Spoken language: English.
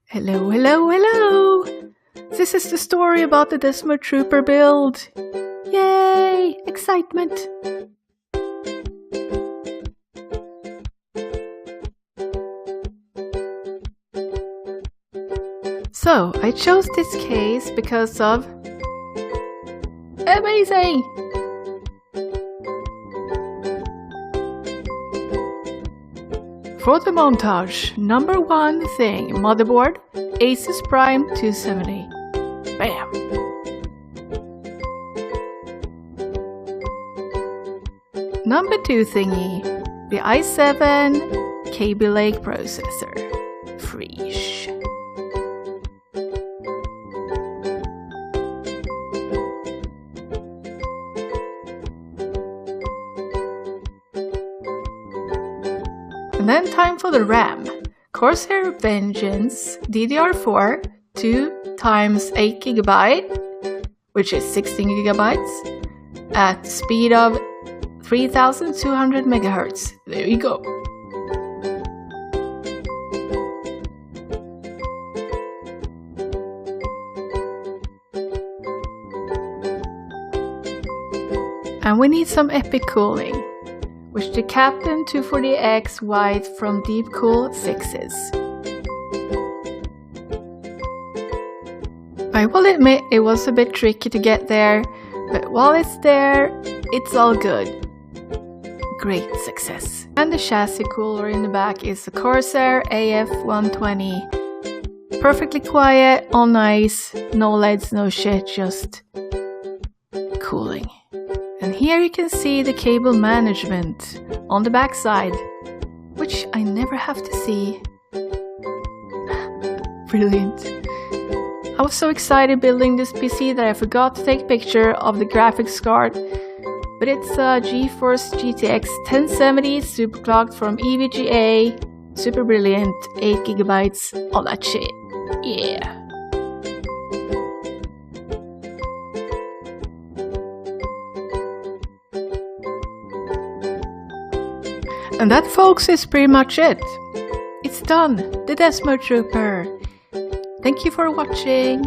Hello, hello, hello! This is the story about the DesmoTrooper build. Yay! Excitement! So, I chose this case because of... amazing! For the montage, number one thing, motherboard, Asus Prime 270. Bam! Number two thingy, the i7 Kaby Lake processor. Fresh. And then time for the RAM. Corsair Vengeance DDR4 2 times 8 GB, which is 16 GB, at speed of 3200 MHz. There you go. And we need some epic cooling, which the Captain 240X White from Deepcool fixes. I will admit it was a bit tricky to get there, but while it's there, it's all good. Great success. And the chassis cooler in the back is the Corsair AF120. Perfectly quiet, all nice, no LEDs, no shit, just cooling. And here you can see the cable management on the back side, which I never have to see. Brilliant. I was so excited building this PC that I forgot to take a picture of the graphics card, but it's a GeForce GTX 1070 Superclocked from EVGA, super brilliant, 8 GB, all that shit. Yeah. And that, folks, is pretty much it. It's done, the DesmoTrooper. Thank you for watching.